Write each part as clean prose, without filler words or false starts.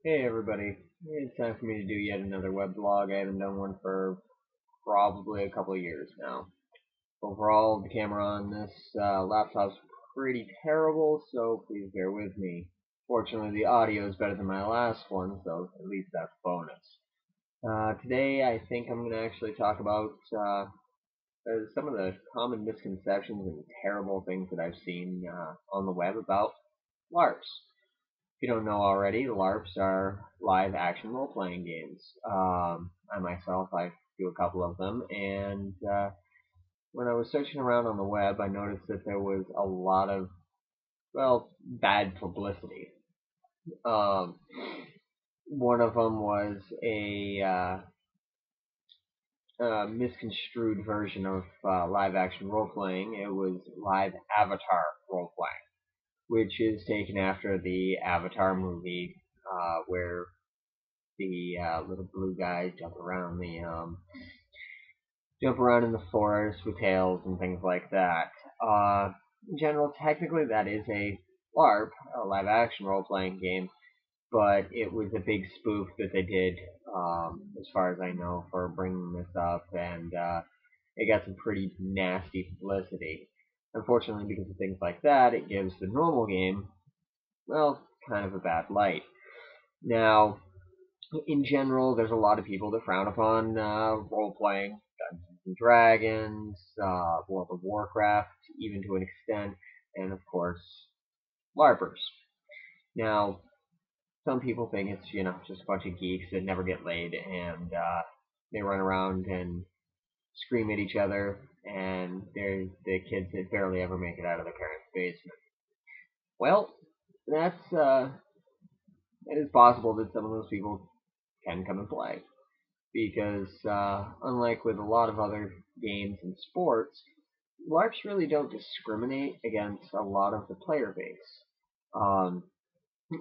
Hey everybody, it's time for me to do yet another web vlog. I haven't done one for probably a couple of years now. Overall, the camera on this laptop's pretty terrible, so please bear with me. Fortunately, the audio is better than my last one, so at least that's a bonus. Today, I think I'm going to actually talk about some of the common misconceptions and terrible things that I've seen on the web about LARPs. If you don't know already, LARPs are live action role playing games. I myself, I do a couple of them, and when I was searching around on the web, I noticed that there was a lot of, well, bad publicity. Um, One of them was a misconstrued version of live action role playing. It was live avatar role playing, which is taken after the Avatar movie, where the little blue guys jump around in the forest with tails and things like that. In general, technically that is a LARP, a live action role playing game, but it was a big spoof that they did, as far as I know, for bringing this up, and it got some pretty nasty publicity. Unfortunately, because of things like that, it gives the normal game, well, kind of a bad light. Now, in general, there's a lot of people that frown upon role playing, Dungeons and Dragons, World of Warcraft, even to an extent, and of course, LARPers. Now, some people think it's just a bunch of geeks that never get laid, and they run around and scream at each other, and they're the kids that barely ever make it out of their parents' basement. Well, it is possible that some of those people can come and play, because unlike with a lot of other games and sports, LARPs really don't discriminate against a lot of the player base. Um,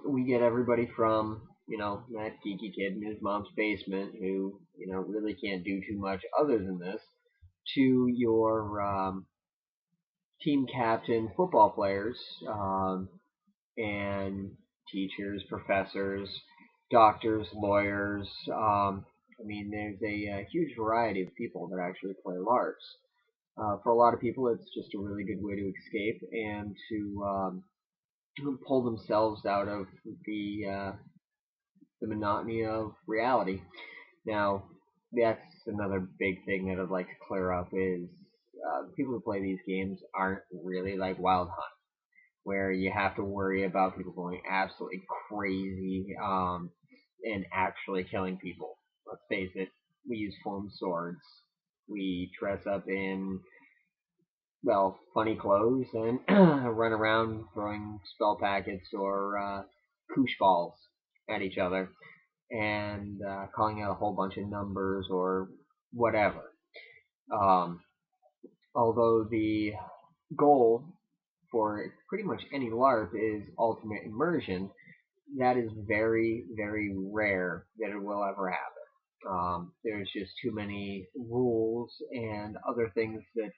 we get everybody from that geeky kid in his mom's basement who really can't do too much other than this, to your team captain football players, and teachers, professors, doctors, lawyers. There's a huge variety of people that actually play LARPs. For a lot of people, it's just a really good way to escape and to pull themselves out of the monotony of reality. Now, that's another big thing that I'd like to clear up is the people who play these games aren't really like Wild Hunt, where you have to worry about people going absolutely crazy and actually killing people. Let's face it, we use foam swords. We dress up in, well, funny clothes and run around throwing spell packets or koosh balls at each other and calling out a whole bunch of numbers or whatever. Um, Although the goal for pretty much any LARP is ultimate immersion, that is very, very rare that it will ever happen. There's just too many rules and other things that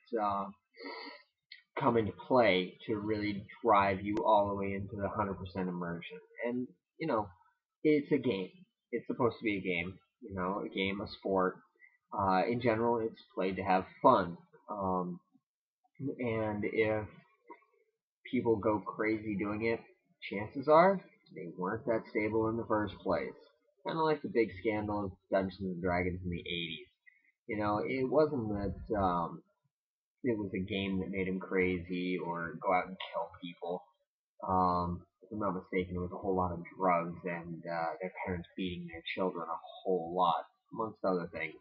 come into play to really drive you all the way into the 100% immersion. And, it's a game. It's supposed to be a game, a game, a sport. In general, it's played to have fun. And if people go crazy doing it, chances are they weren't that stable in the first place. Kind of like the big scandal of Dungeons and Dragons in the 80s. It wasn't that it was a game that made him crazy or go out and kill people. If I'm not mistaken, it was a whole lot of drugs and their parents beating their children a whole lot, amongst other things.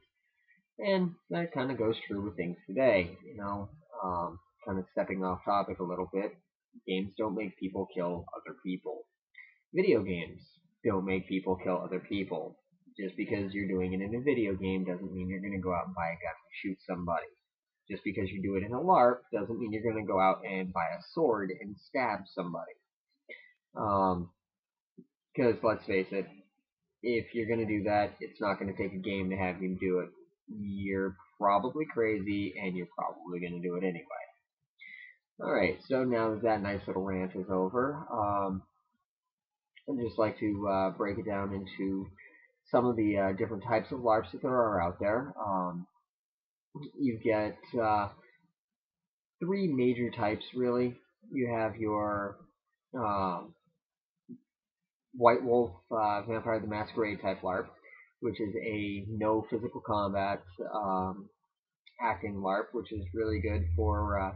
And that kind of goes true with things today. Kind of stepping off topic a little bit, games don't make people kill other people. Video games don't make people kill other people. Just because you're doing it in a video game doesn't mean you're going to go out and buy a gun and shoot somebody. Just because you do it in a LARP doesn't mean you're going to go out and buy a sword and stab somebody. Because let's face it, if you're going to do that, it's not going to take a game to have you do it. You're probably crazy, and you're probably going to do it anyway. Alright, so now that nice little rant is over, I'd just like to break it down into some of the different types of LARPs that there are out there. You get three major types, really. You have your um, White Wolf Vampire the Masquerade type LARP, which is a no physical combat acting LARP, which is really good for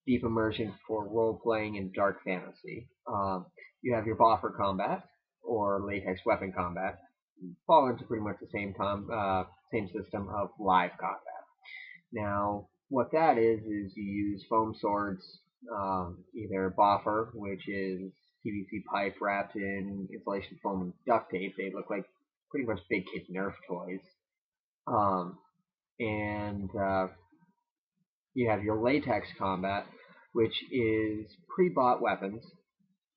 deep immersion for role playing and dark fantasy. You have your boffer combat or latex weapon combat, fall into pretty much the same system of live combat. Now, what that is you use foam swords, either boffer, which is PVC pipe wrapped in insulation foam and duct tape. They look like pretty much big kid Nerf toys. And you have your latex combat, which is pre-bought weapons.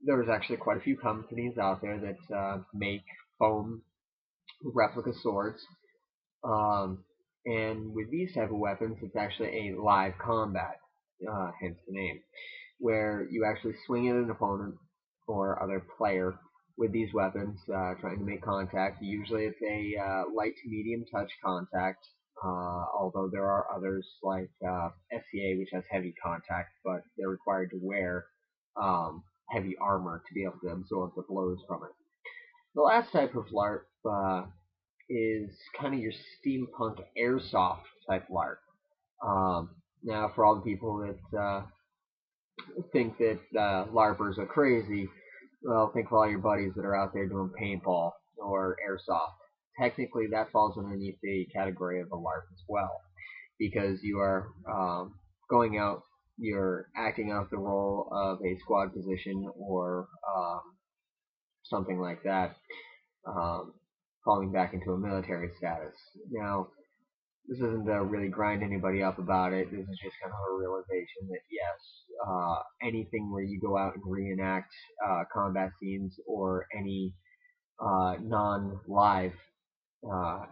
There's actually quite a few companies out there that make foam replica swords. And with these type of weapons, it's actually a live combat, hence the name, where you actually swing at an opponent or other player with these weapons, trying to make contact. Usually it's a light to medium touch contact, although there are others like SCA, which has heavy contact, but they're required to wear heavy armor to be able to absorb the blows from it. The last type of LARP is kind of your steampunk airsoft type LARP. Now, for all the people that think that LARPers are crazy, well, think of all your buddies that are out there doing paintball or airsoft. Technically, that falls underneath the category of a LARP as well, because you are going out, you're acting out the role of a squad position or something like that, falling back into a military status. Now, this isn't to really grind anybody up about it. This is just kind of a realization that yes, anything where you go out and reenact combat scenes or any non-live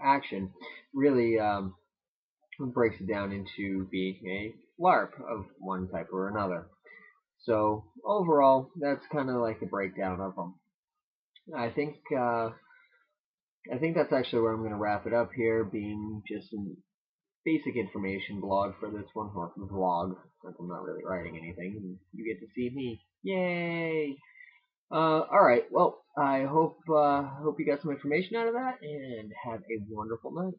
action really breaks it down into being a LARP of one type or another. So overall, that's kind of like the breakdown of them. I think that's actually where I'm going to wrap it up here, being just an basic information blog for this one, or vlog, since I'm not really writing anything, and you get to see me. Yay! Alright, well, I hope you got some information out of that, and have a wonderful night.